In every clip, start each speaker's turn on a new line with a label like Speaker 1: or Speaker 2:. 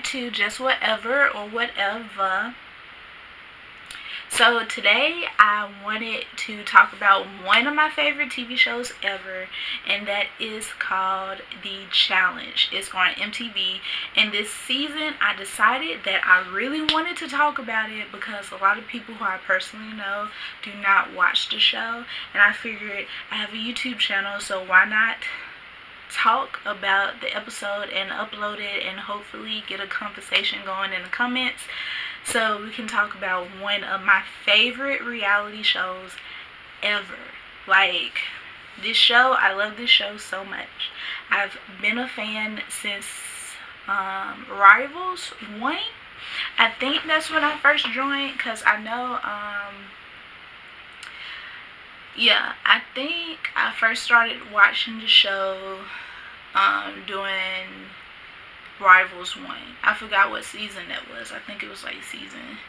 Speaker 1: to Just Whatever or Whatever. So today I wanted to talk about one of my favorite TV shows ever, and that is called The Challenge. It's on MTV, and this season I decided that I really wanted to talk about it because a lot of people who I personally know do not watch the show, and I figured I have a YouTube channel, so why not talk about the episode and upload it and hopefully get a conversation going in the comments so we can talk about one of my favorite reality shows ever. Like, this show, I love this show so much. I've been a fan since Rivals 1. I think that's when I first joined, because I know I think I first started watching the show doing Rivals 1. I forgot what season that was. I think it was like season,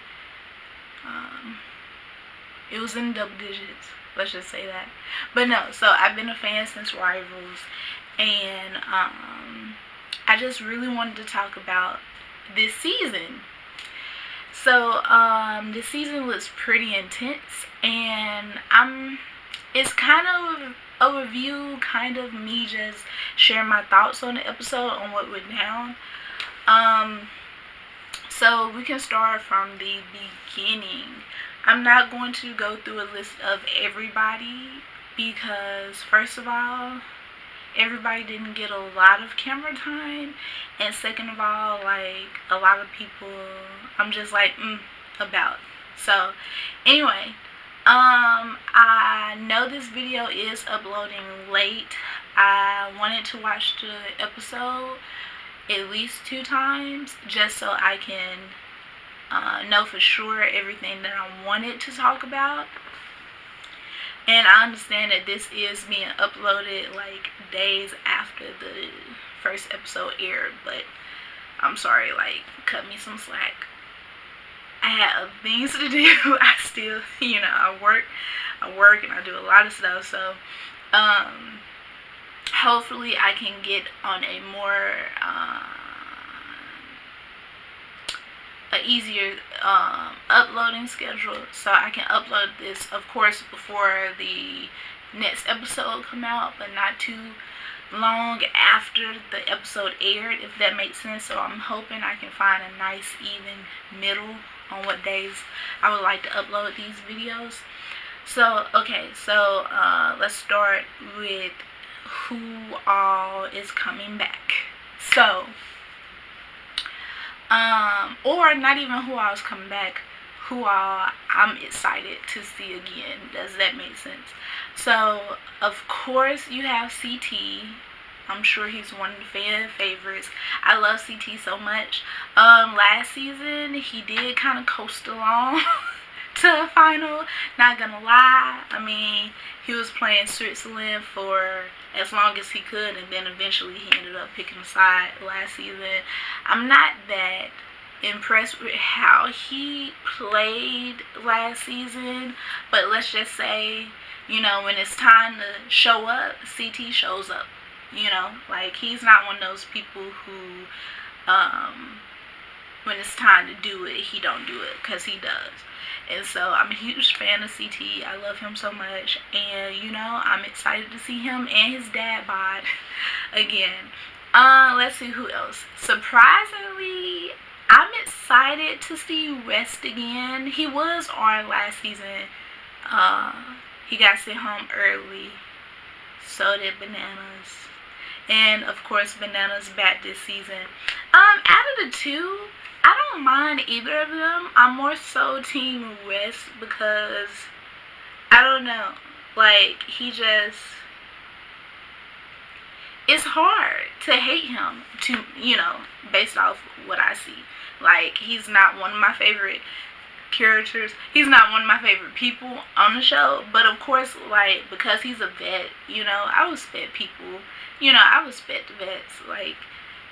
Speaker 1: it was in double digits, let's just say that. But no, so I've been a fan since Rivals, and I just really wanted to talk about this season. So this season was pretty intense, and it's kind of a review, kind of me just sharing my thoughts on the episode, on what went down. So we can start from the beginning. I'm not going to go through a list of everybody because, first of all, everybody didn't get a lot of camera time, and second of all, like, a lot of people I'm just like about. So anyway, I know this video is uploading late. I wanted to watch the episode at least 2 times just so I can know for sure everything that I wanted to talk about. And I understand that this is being uploaded like days after the first episode aired, but I'm sorry, like, cut me some slack. I have things to do. I still, I work and I do a lot of stuff, so hopefully I can get on a more easier uploading schedule, so I can upload this, of course, before the next episode come out, but not too long after the episode aired, if that makes sense. So I'm hoping I can find a nice even middle on what days I would like to upload these videos. So okay, so let's start with who all is coming back. So or not even who all is coming back, who all I'm excited to see again. Does that make sense? So of course you have CT. I'm sure he's one of the fan favorites. I love CT so much. Last season he did kind of coast along to a final, not gonna lie. I mean, he was playing Switzerland for as long as he could, and then eventually he ended up picking a side last season. I'm not that impressed with how he played last season, but let's just say, when it's time to show up, CT shows up. Like, he's not one of those people who when it's time to do it, he don't do it, because he does. And so I'm a huge fan of CT. I love him so much, and I'm excited to see him and his dad bod again. Let's see who else. Surprisingly, I'm excited to see West again. He was on last season. He got sent home early. So did Bananas. And of course, Bananas back this season. Out of the two, I don't mind either of them. I'm more so team West because, I don't know, like, it's hard to hate him, based off what I see. Like, he's not one of my favorite characters. He's not one of my favorite people on the show, but of course, like, because he's a vet, I respect people. I respect the vets. Like,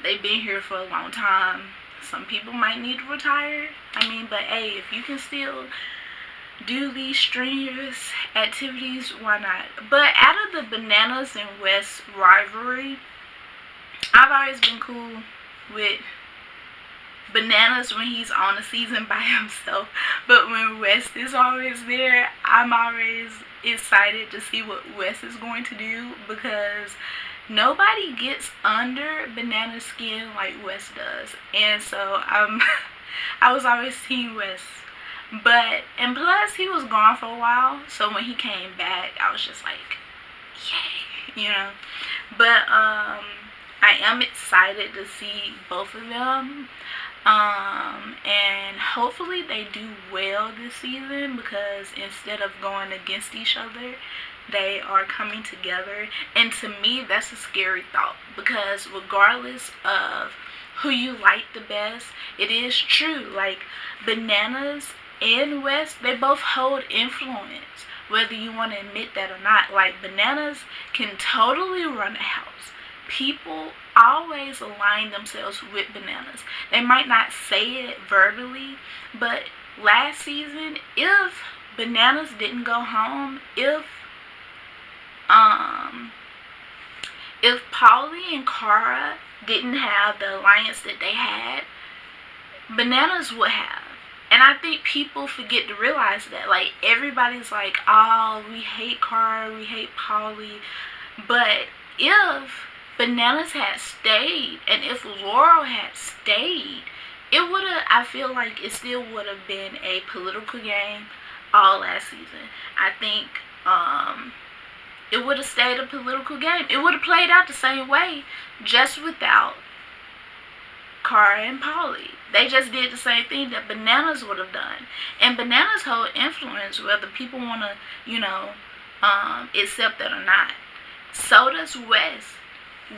Speaker 1: they've been here for a long time. Some people might need to retire. I mean, but hey, if you can still do these strenuous activities, why not? But out of the Bananas and West rivalry, I've always been cool with bananas when he's on a season by himself. But when Wes is always there, I'm always excited to see what Wes is going to do, because nobody gets under Banana's skin like Wes does. And so I was always Team Wes. But, and plus, he was gone for a while, so when he came back, I was just like, yay, you know. But I am excited to see both of them. And hopefully they do well this season, because instead of going against each other, they are coming together. And to me, that's a scary thought, because regardless of who you like the best, it is true, like Bananas and Wes, they both hold influence, whether you want to admit that or not. Like, Bananas can totally run a house. People always align themselves with Bananas. They might not say it verbally, but last season, if Bananas didn't go home, if Paulie and Cara didn't have the alliance that they had, Bananas would have. And I think people forget to realize that. Like, everybody's like, oh, we hate Cara, we hate Paulie. But if Bananas had stayed, and if Laurel had stayed, it would have, I feel like it still would have been a political game all last season. I think it would have stayed a political game. It would have played out the same way, just without Cara and Paulie. They just did the same thing that Bananas would have done. And Bananas hold influence, whether people want to, you know, accept that or not. So does Wes.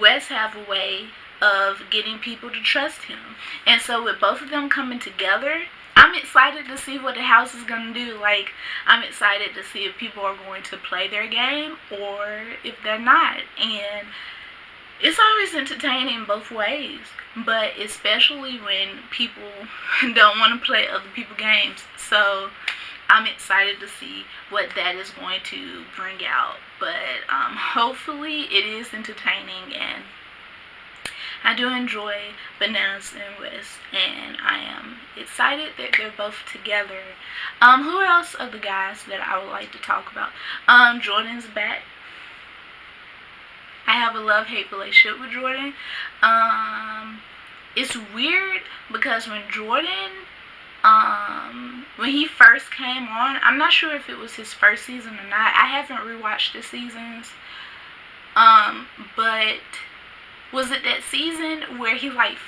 Speaker 1: Wes have a way of getting people to trust him. And so with both of them coming together, I'm excited to see what the house is going to do. Like, I'm excited to see if people are going to play their game or if they're not. And it's always entertaining both ways, but especially when people don't want to play other people's games. So I'm excited to see what that is going to bring out. But hopefully it is entertaining, and I do enjoy Bananas and Wes, and I am excited that they're both together. Who else are the guys that I would like to talk about? Jordan's back. I have a love-hate relationship with Jordan. It's weird because when Jordan, when he first came on, I'm not sure if it was his first season or not. I haven't rewatched the seasons. But was it that season where he, like,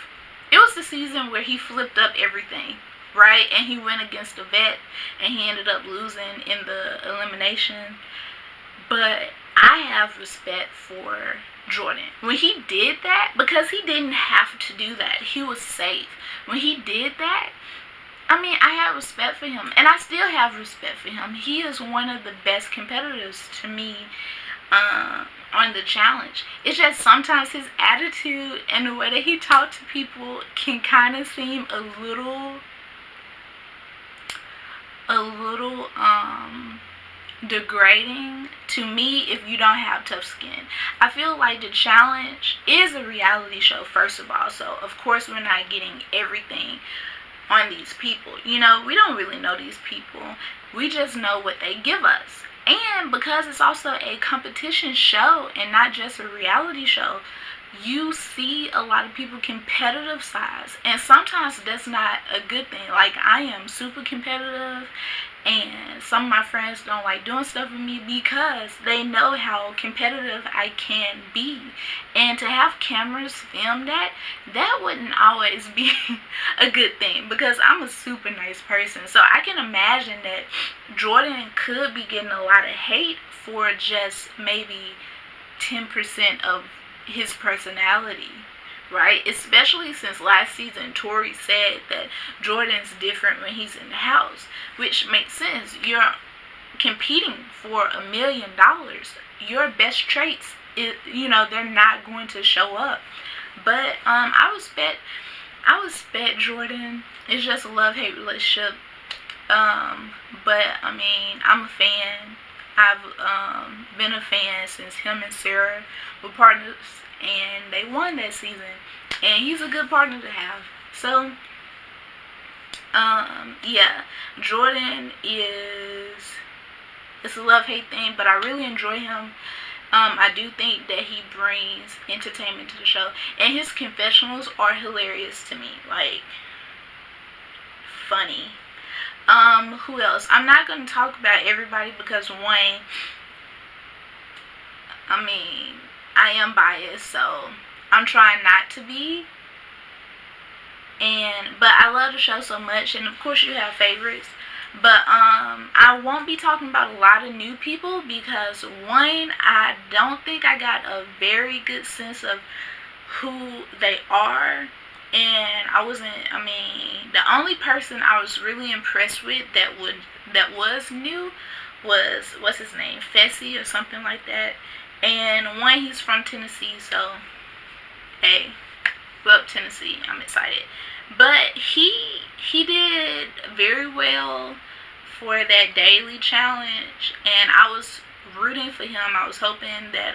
Speaker 1: it was the season where he flipped up everything, right? And he went against the vet, and he ended up losing in the elimination. But I have respect for Jordan. When he did that, because he didn't have to do that. He was safe. When he did that, I mean, I have respect for him. And I still have respect for him. He is one of the best competitors to me on the challenge. It's just sometimes his attitude and the way that he talks to people can kind of seem a little degrading to me if you don't have tough skin. I feel like the challenge is a reality show, first of all, so of course we're not getting everything on these people. You know, we don't really know these people. We just know what they give us. And because it's also a competition show and not just a reality show, you see a lot of people competitive sides, and sometimes that's not a good thing. Like, I am super competitive, and some of my friends don't like doing stuff with me because they know how competitive I can be. And to have cameras film that wouldn't always be a good thing, because I'm a super nice person. So I can imagine that Jordan could be getting a lot of hate for just maybe 10% of his personality, right? Especially since last season Tori said that Jordan's different when he's in the house, which makes sense. You're competing for $1 million. Your best traits, you know, they're not going to show up. But I respect Jordan. It's just a love-hate relationship. But I mean, I'm a fan. I've been a fan since him and Sarah were partners, and they won that season, and he's a good partner to have. So Yeah, Jordan is, it's a love-hate thing, but I really enjoy him. I do think that he brings entertainment to the show, and his confessionals are hilarious to me. Like, funny. Who else? I'm not gonna talk about everybody because one, I mean, I am biased, so I'm trying not to be. But I love the show so much, and of course you have favorites. But I won't be talking about a lot of new people because one, I don't think I got a very good sense of who they are. And I mean, the only person I was really impressed with that was new was, what's his name, Fessy or something like that. And one, he's from Tennessee, so hey, love Tennessee. I'm excited. But he did very well for that daily challenge, and I was rooting for him. I was hoping that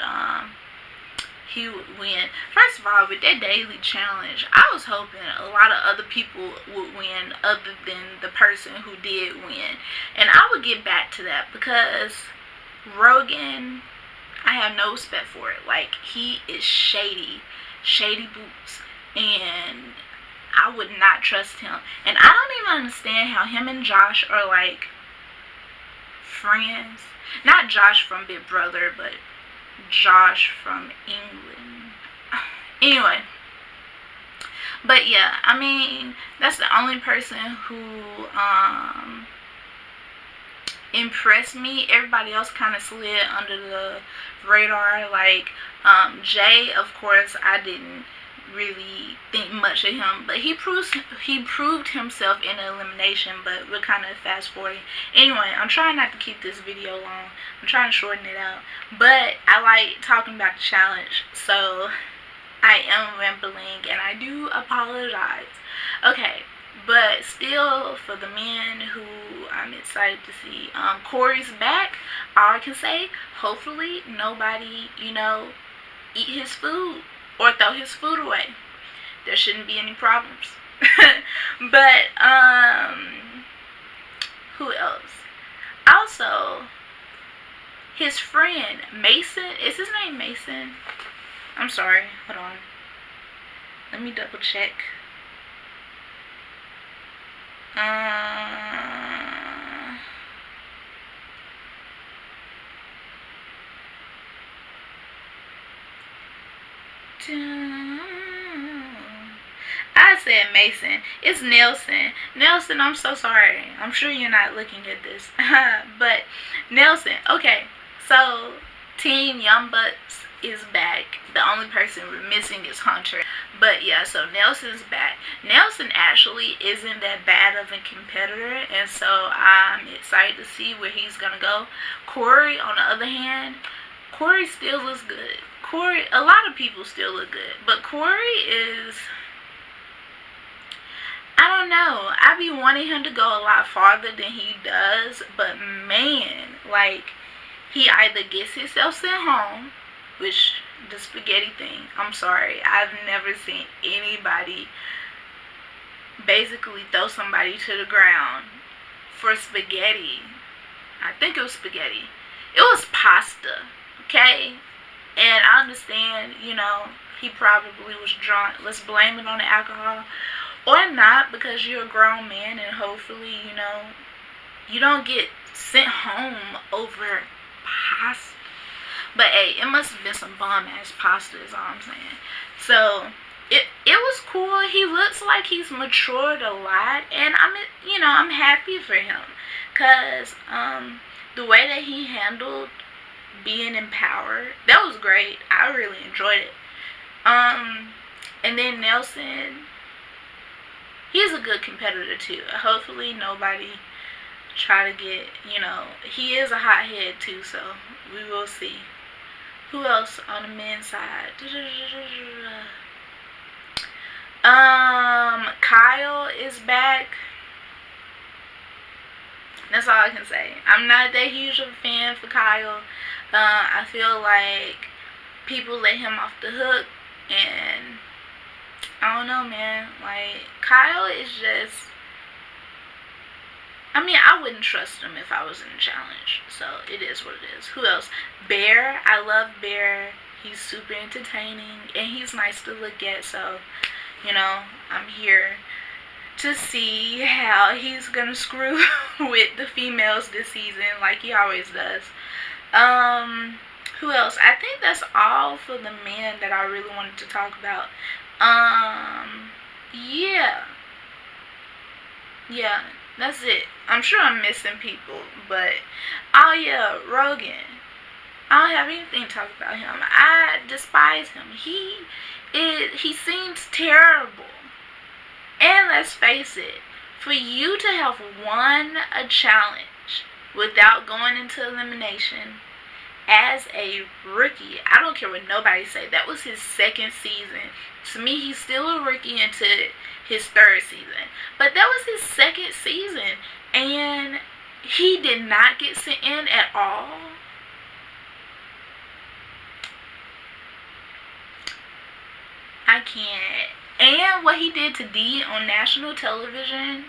Speaker 1: he would win. First of all, with that daily challenge, I was hoping a lot of other people would win other than the person who did win. And I would get back to that because Rogan, I have no respect for it. Like, he is shady boots, and I would not trust him. And I don't even understand how him and Josh are like friends. Not Josh from Big Brother, but Josh from England. Anyway, but yeah, I mean, that's the only person who impressed me. Everybody else kind of slid under the radar. Like Jay, of course, I didn't really think much of him, but he proved himself in the elimination. But we're kind of fast forwarding. Anyway, I'm trying not to keep this video long. I'm trying to shorten it out, but I like talking about the challenge, so I am rambling and I do apologize. Okay, but still, for the men who I'm excited to see, Corey's back. All I can say, hopefully nobody, eat his food or throw his food away. There shouldn't be any problems. But who else? Also, his friend Mason, is his name Mason? I'm sorry, hold on, let me double check. I said Mason. It's Nelson. Nelson, I'm so sorry. I'm sure you're not looking at this. But Nelson, okay. So Team Young Bucks is back. The only person we're missing is Hunter. But yeah, so Nelson's back. Nelson actually isn't that bad of a competitor, and so I'm excited to see where he's gonna go. Corey, on the other hand, Corey still looks good. Corey, a lot of people still look good, but Corey is, I don't know. I be wanting him to go a lot farther than he does, but man, like, he either gets himself sent home, which, the spaghetti thing, I'm sorry, I've never seen anybody basically throw somebody to the ground for spaghetti. I think it was spaghetti. It was pasta, okay? And I understand, he probably was drunk. Let's blame it on the alcohol. Or not, because you're a grown man and hopefully, you don't get sent home over pasta. But hey, it must have been some bomb-ass pasta is all I'm saying. So, it was cool. He looks like he's matured a lot. And I'm happy for him. Because the way that he handled being in power, that was great. I really enjoyed it. And then Nelson, he's a good competitor too. Hopefully nobody try to get, he is a hothead too, so we will see. Who else on the men's side? Kyle is back. That's all I can say. I'm not that huge of a fan for Kyle. I feel like people let him off the hook, and I don't know, man. Like, Kyle is just, I mean, I wouldn't trust him if I was in a challenge. So it is what it is. Who else? Bear. I love Bear. He's super entertaining and he's nice to look at. So, I'm here to see how he's gonna screw with the females this season, like he always does. Who else? I think that's all for the men that I really wanted to talk about. Yeah. Yeah, that's it. I'm sure I'm missing people, but oh yeah, Rogan. I don't have anything to talk about him. I despise him. He seems terrible. And let's face it, for you to have won a challenge without going into elimination as a rookie, I don't care what nobody say, that was his second season. To me, he's still a rookie into his third season. But that was his second season, and he did not get sent in at all. I can't. And what he did to Dee on national television,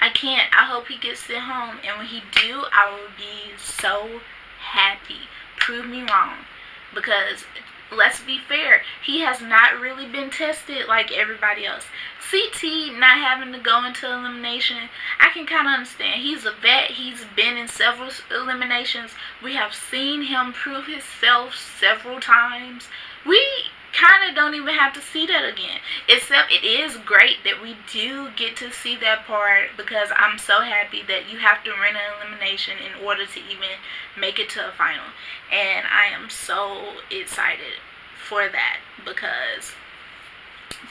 Speaker 1: I can't. I hope he gets sent home, and when he do, I will be so happy. Prove me wrong, because let's be fair, he has not really been tested like everybody else. CT not having to go into elimination, I can kind of understand. He's a vet. He's been in several eliminations. We have seen him prove himself several times. We kind of don't even have to see that again, except it is great that we do get to see that part, because I'm so happy that you have to run an elimination in order to even make it to a final, and I am so excited for that, because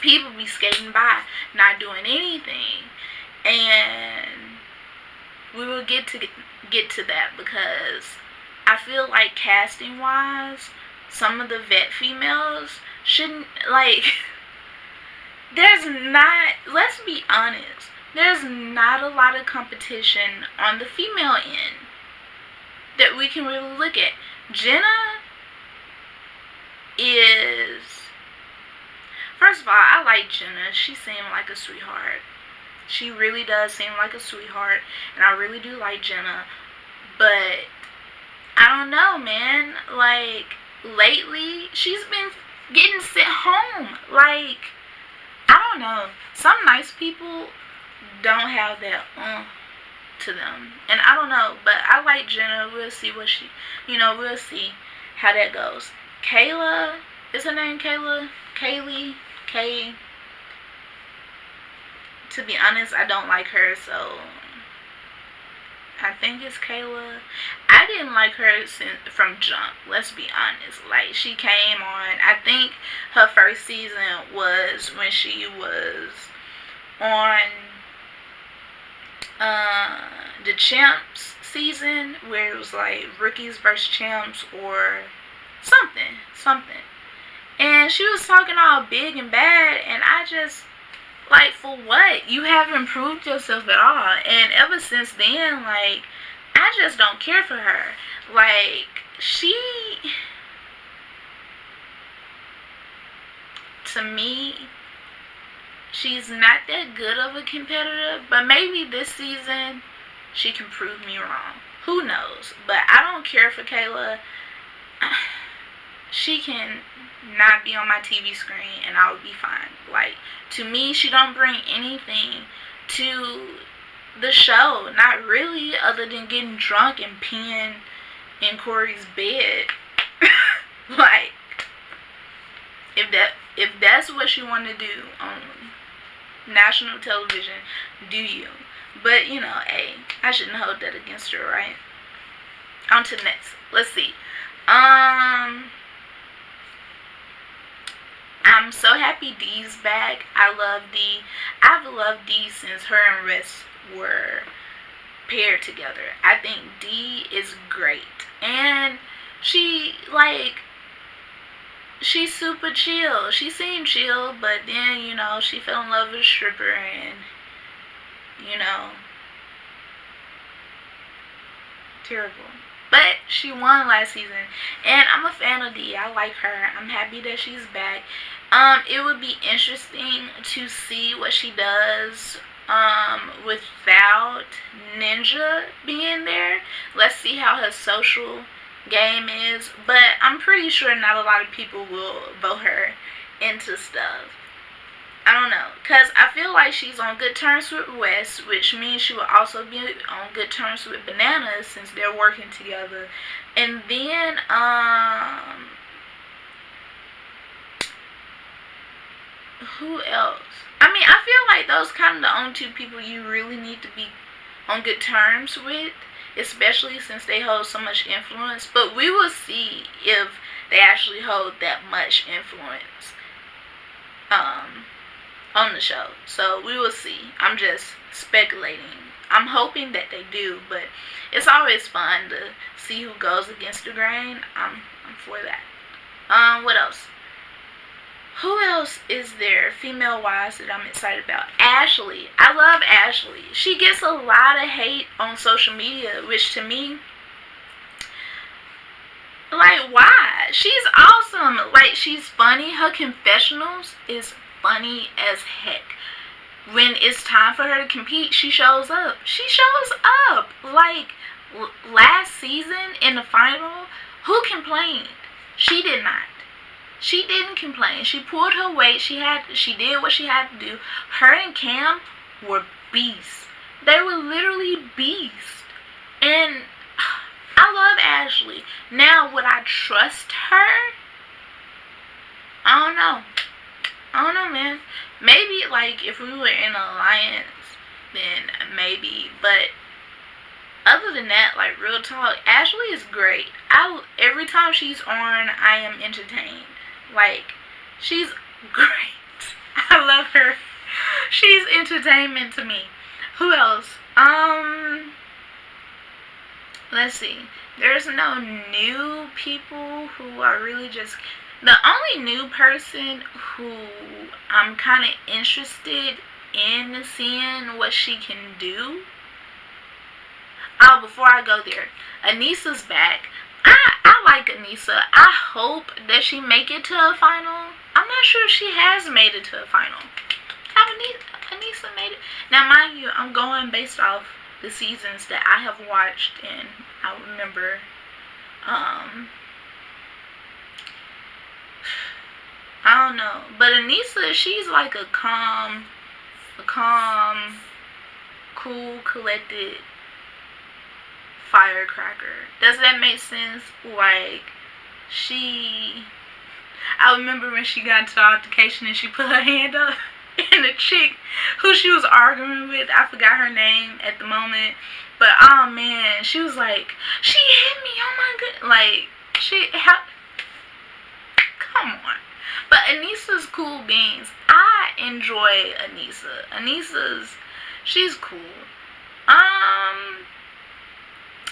Speaker 1: people be skating by not doing anything, and we will get to that, because I feel like casting wise, some of the vet females shouldn't, like, there's not, let's be honest, there's not a lot of competition on the female end that we can really look at. Jenna is, first of all, I like Jenna. She seemed like a sweetheart. She really does seem like a sweetheart, and I really do like Jenna. But I don't know, man. Like, lately, she's been getting sent home. Like, I don't know. Some nice people don't have that to them, and I don't know. But I like Jenna. We'll see what she, we'll see how that goes. Kayla, is her name Kayla? Kaylee? Kay. To be honest, I don't like her, so I think it's Kayla. I didn't like her from jump. Let's be honest. Like, she came on, I think her first season was when she was on the champs season, where it was like rookies versus champs or something. And she was talking all big and bad, and I just, like, for what? You haven't improved yourself at all. And ever since then, like, I just don't care for her. Like, to me, she's not that good of a competitor. But maybe this season, she can prove me wrong. Who knows? But I don't care for Kayla. She can not be on my TV screen and I would be fine. Like, to me, she don't bring anything to the show. Not really, other than getting drunk and peeing in Corey's bed. Like, if that's what you want to do on national television, do you? But, hey, I shouldn't hold that against her, right? On to the next. Let's see. I'm so happy Dee's back. I love Dee. I've loved Dee since her and Rest were paired together. I think Dee is great. And she's super chill. She seemed chill, but then, she fell in love with a stripper and, terrible. But she won last season, and I'm a fan of Dee. I like her. I'm happy that she's back. It would be interesting to see what she does without Ninja being there. Let's see how her social game is. But I'm pretty sure not a lot of people will vote her into stuff. I don't know, because I feel like she's on good terms with Wes, which means she will also be on good terms with Bananas since they're working together. And then, who else? I mean, I feel like those kind of the only two people you really need to be on good terms with, especially since they hold so much influence. But we will see if they actually hold that much influence on the show. So we will see. I'm just speculating. I'm hoping that they do, but it's always fun to see who goes against the grain. I'm for that. What else? Who else is there, female-wise, that I'm excited about? Ashley. I love Ashley. She gets a lot of hate on social media, which to me, like, why? She's awesome. Like, she's funny. Her confessionals is funny as heck. When it's time for her to compete, she shows up. She shows up. Like, last season in the final, who complained? She did not. She didn't complain. She pulled her weight. She did what she had to do. Her and Cam were beasts. They were literally beasts. And I love Ashley. Now, would I trust her? I don't know. I don't know, man. Maybe, like, if we were in an alliance, then maybe. But other than that, like, real talk, Ashley is great. Every time she's on, I am entertained. Like, she's great. I love her. She's entertainment to me. Who else? Let's see. There's no new people who are really just... The only new person who I'm kind of interested in seeing what she can do... Oh, before I go there, Anissa's back. I like Anissa. I hope that she make it to a final. I'm not sure if she has made it to a final. Have Anissa made it? Now, mind you, I'm going based off the seasons that I have watched, and I remember, I don't know. But Anissa, she's like a calm, cool, collected firecracker. Does that make sense? Like, I remember when she got into the altercation and she put her hand up, and the chick who she was arguing with, I forgot her name at the moment, but oh man, she was like, she hit me, oh my god, like, come on. But Anissa's cool beans. I enjoy Anissa. She's cool.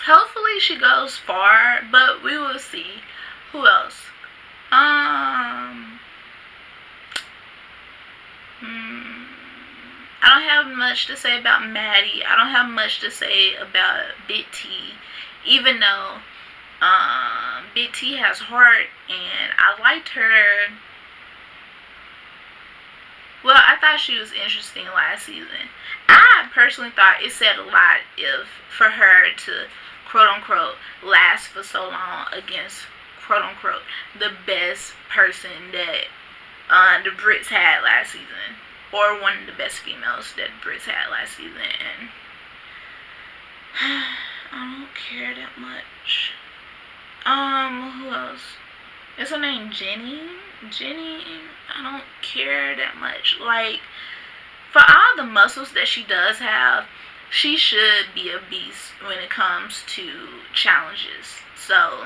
Speaker 1: Hopefully she goes far, but we will see. Who else? I don't have much to say about Maddie. I don't have much to say about Big T, even though Big T has heart, and I liked her. Well, I thought she was interesting last season. I personally thought it said a lot for her to quote-unquote last for so long against quote-unquote the best person that the Brits had last season, or one of the best females that the Brits had last season. And I don't care that much. Who else? Is her name Jenny? I don't care that much. Like, for all the muscles that she does have, she should be a beast when it comes to challenges. So,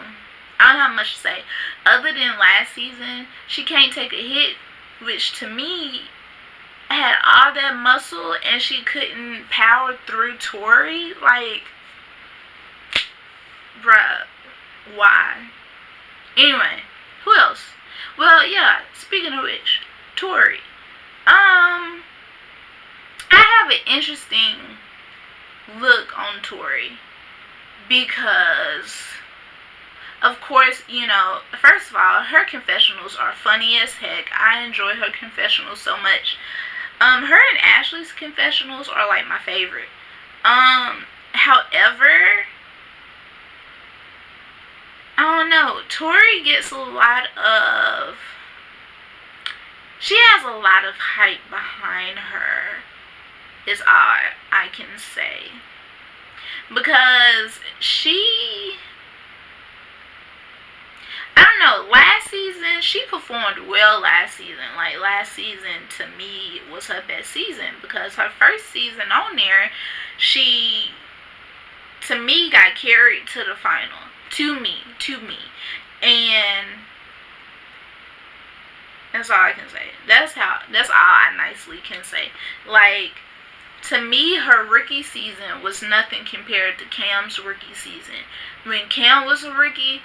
Speaker 1: I don't have much to say. Other than last season, she can't take a hit, which to me had all that muscle and she couldn't power through Tori. Like, bruh, why? Anyway, who else? Well, yeah, speaking of which, Tori. I have an interesting look on Tori because, of course, you know, first of all, her confessionals are funny as heck. I enjoy her confessionals so much. Her and Ashley's confessionals are like my favorite. However, I don't know. Tori gets a lot of. She has a lot of hype behind her, is all I can say. Because she. I don't know. Last season, she performed well last season. Like, last season, to me, was her best season. Because her first season on there, she, to me, got carried to the final. To me. And that's all I can say. That's all I nicely can say. Like, to me, her rookie season was nothing compared to Cam's rookie season. When Cam was a rookie,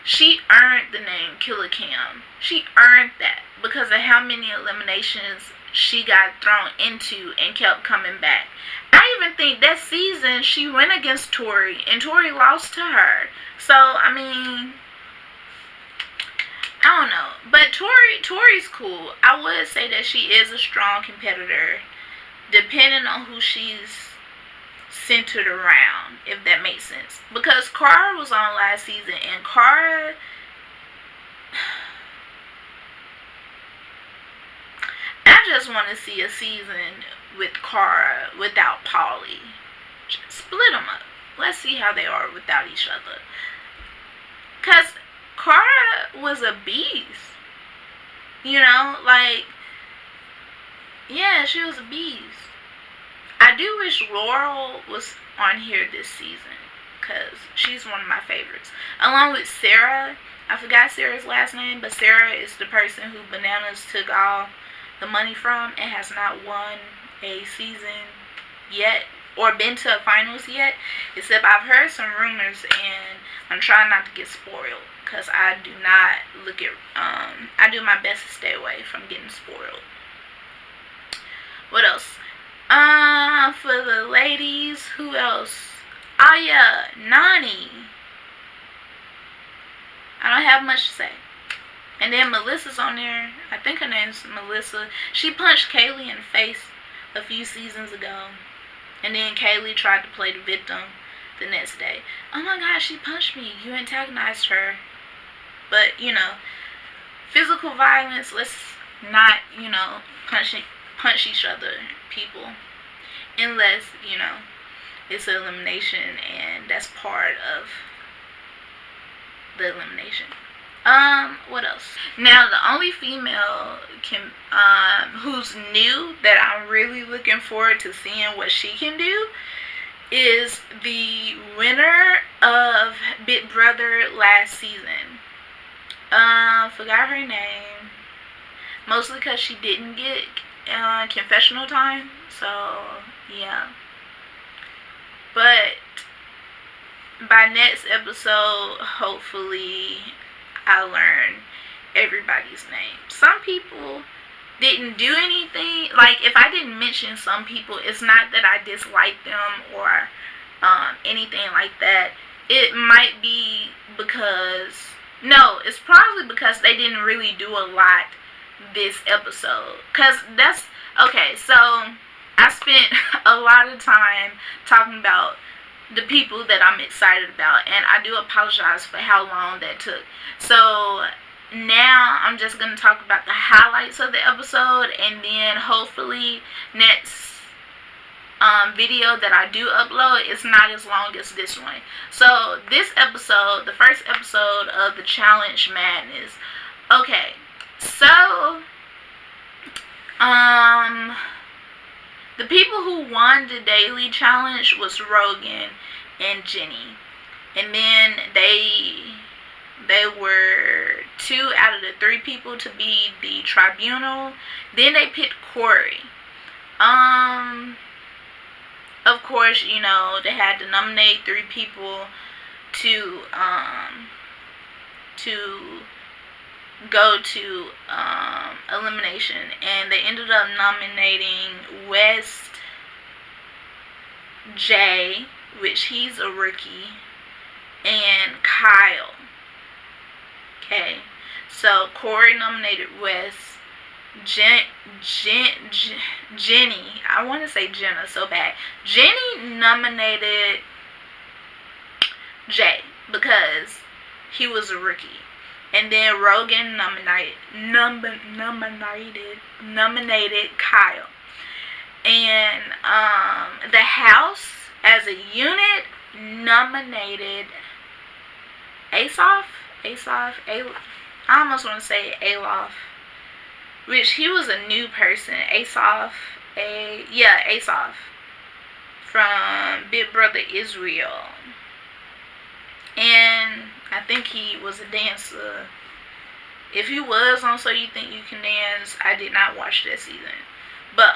Speaker 1: she earned the name Killer Cam. She earned that because of how many eliminations she got thrown into and kept coming back. I even think that season she went against Tori and Tori lost to her. So, I mean, I don't know. But Tori's cool. I would say that she is a strong competitor, depending on who she's centered around, if that makes sense. Because Cara was on last season, and Cara, I just want to see a season with Cara without Paulie. Just split them up. Let's see how they are without each other. Because Cara was a beast. You know, like, yeah, she was a beast. I do wish Laurel was on here this season because she's one of my favorites. Along with Sarah. I forgot Sarah's last name, but Sarah is the person who Bananas took all the money from and has not won a season yet or been to finals yet. Except I've heard some rumors and I'm trying not to get spoiled because I do not look at, I do my best to stay away from getting spoiled. What else? For the ladies, who else? Oh yeah, Nany. I don't have much to say. And then Melissa's on there. I think her name's Melissa. She punched Kaylee in the face a few seasons ago. And then Kaylee tried to play the victim the next day. Oh my gosh, she punched me. You antagonized her. But, you know, physical violence, let's not, you know, punch each other, people. Unless, you know, it's an elimination and that's part of the elimination. What else? Now, the only female who's new that I'm really looking forward to seeing what she can do is the winner of Big Brother last season. Forgot her name. Mostly because she didn't get confessional time. So, yeah. But by next episode, hopefully, I learn everybody's name. Some people didn't do anything. Like, if I didn't mention some people, it's not that I dislike them or anything like that. It might be because, no, it's probably because they didn't really do a lot this episode. Because that's, okay, so I spent a lot of time talking about the people that I'm excited about, and I do apologize for how long that took. So now I'm just going to talk about the highlights of the episode, and then hopefully next video that I do upload is not as long as this one. So this episode, the first episode of the Challenge Madness. Okay, so the people who won the daily challenge was Rogan and Jenny. And then they were 2 out of the 3 people to be the tribunal. Then they picked Corey. Of course, you know, they had to nominate 3 people to go to elimination, and they ended up nominating West, Jay, which he's a rookie, and Kyle. Okay, so Corey nominated West, Jen, Jenny, I want to say Jenna so bad. Jenny nominated Jay because he was a rookie. And then Rogan nominated Kyle. And the House as a unit nominated Asaf. I almost want to say Alof, which he was a new person. Asaf from Big Brother Israel. And I think he was a dancer. If he was on So You Think You Can Dance, I did not watch that season. But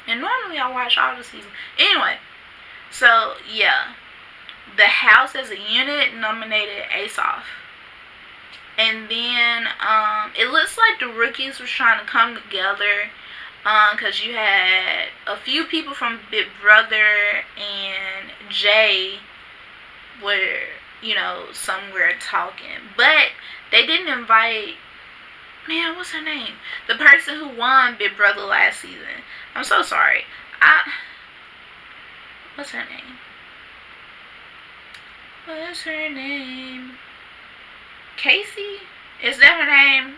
Speaker 1: and normally I watch all the seasons. Anyway, so yeah, the House as a unit nominated Asaf. And then it looks like the rookies were trying to come together, because you had a few people from Big Brother and Jay were, somewhere talking. But they didn't invite, man, what's her name? The person who won Big Brother last season. I'm so sorry. What's her name? What's her name? Casey? Is that her name?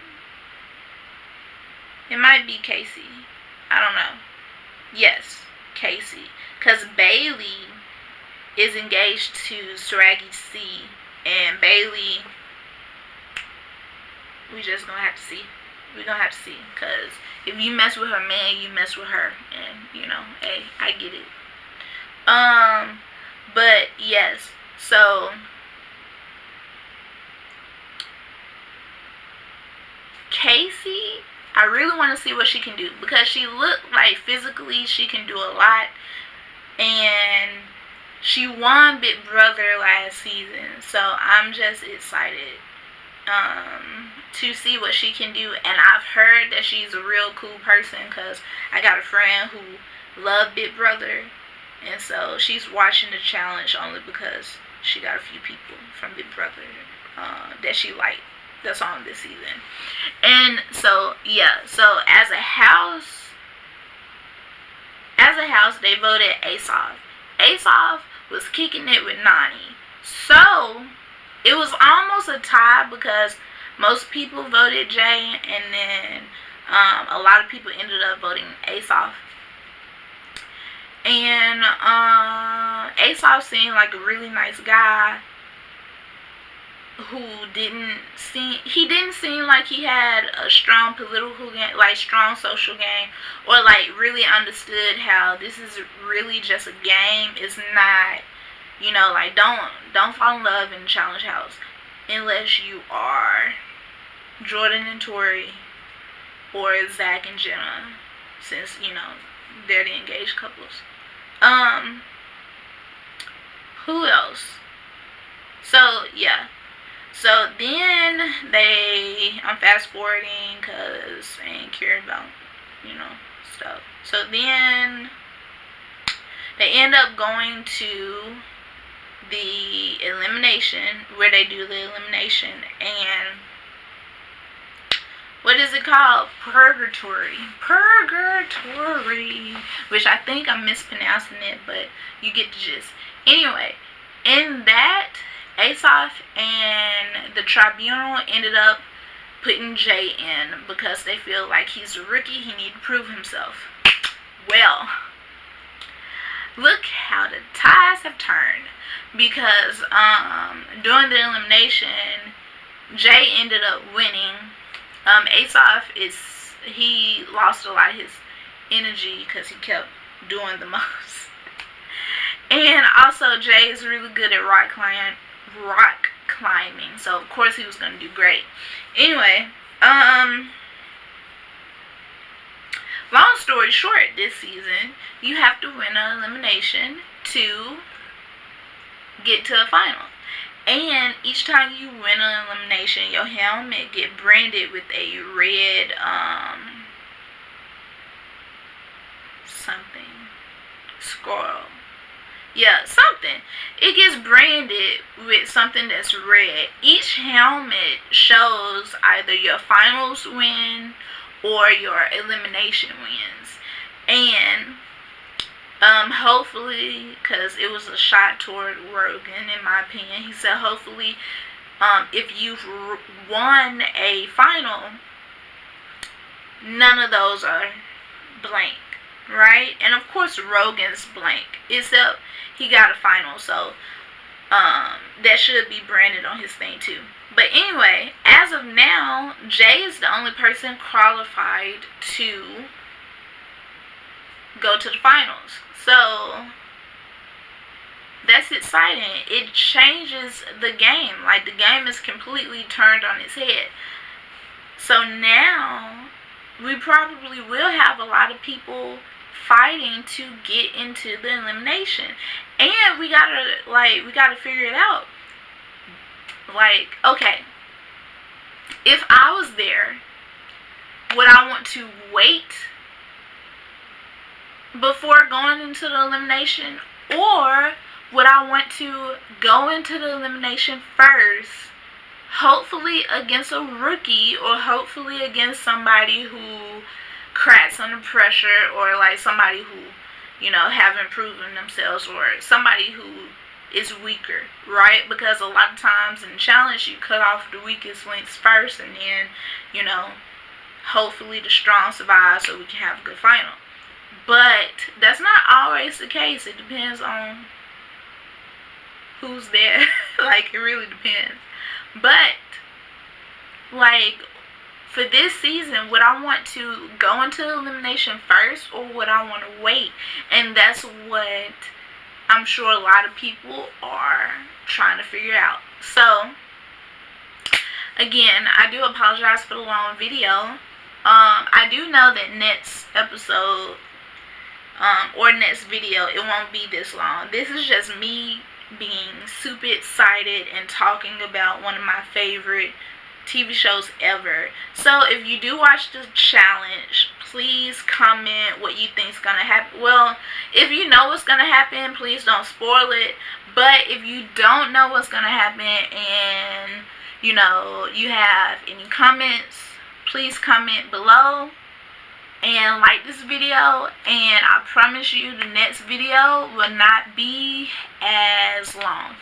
Speaker 1: It might be Casey. I don't know. Yes, Casey. Because Bailey is engaged to Swaggy C. And Bailey, we just gonna have to see. We're gonna have to see. Because if you mess with her man, you mess with her. And, hey, I get it. But, yes. So, Casey, I really want to see what she can do. Because she looked like physically she can do a lot. And she won Big Brother last season. So, I'm just excited to see what she can do. And I've heard that she's a real cool person, because I got a friend who loved Big Brother, and so she's watching the challenge only because she got a few people from Big Brother that she liked that's on this season. And so yeah, so as a house they voted Asaf was kicking it with Nany. So it was almost a tie, because most people voted Jay, and then a lot of people ended up voting Asaf. And Asaf seemed like a really nice guy who didn't seem like he had a strong political game, like strong social game, or like really understood how this is really just a game. It's not, like don't fall in love in the challenge house unless you are Jordan and Tori or Zach and Jenna, since they're the engaged couples. Who else? So yeah. So then I'm fast forwarding because I ain't care about, stuff. So then they end up going to the elimination, where they do the elimination, and what is it called? Purgatory, which I think I'm mispronouncing it, but you get the gist. Anyway, in that, Asaf and the tribunal ended up putting Jay in because they feel like he's a rookie. He needs to prove himself. Well, look how the ties have turned, because during the elimination, Jay ended up winning. Asaf he lost a lot of his energy because he kept doing the most. And also, Jay is really good at rock climbing, so of course he was going to do great. Anyway, long story short, this season you have to win an elimination to get to a final. And each time you win an elimination, your helmet get branded with a red something scroll. Yeah, something. It gets branded with something that's red. Each helmet shows either your finals win or your elimination wins. And hopefully, because it was a shot toward Rogan, in my opinion, he said hopefully, if you've won a final, none of those are blank, right? And of course, Rogan's blank, except he got a final, so that should be branded on his thing too. But anyway, as of now, Jay is the only person qualified to go to the finals. So that's exciting. It changes the game. Like, the game is completely turned on its head. So now we probably will have a lot of people fighting to get into the elimination. And we gotta figure it out. Like, okay, if I was there, would I want to wait before going into the elimination, or would I want to go into the elimination first, hopefully against a rookie, or hopefully against somebody who cracks under pressure, or like somebody who, you know, haven't proven themselves, or somebody who is weaker, right? Because a lot of times in the challenge, you cut off the weakest links first, and then, you know, hopefully the strong survive so we can have a good final. But that's not always the case. It depends on who's there. Like, it really depends. But, like, for this season, would I want to go into elimination first, or would I want to wait? And that's what I'm sure a lot of people are trying to figure out. So, again, I do apologize for the long video. I do know that next episode, or next video, it won't be this long. This is just me being super excited and talking about one of my favorite TV shows ever. So if you do watch the challenge, please comment what you think is gonna happen. Well, if you know what's gonna happen, please don't spoil it. But if you don't know what's gonna happen, and you know you have any comments, please comment below and like this video, and I promise you the next video will not be as long.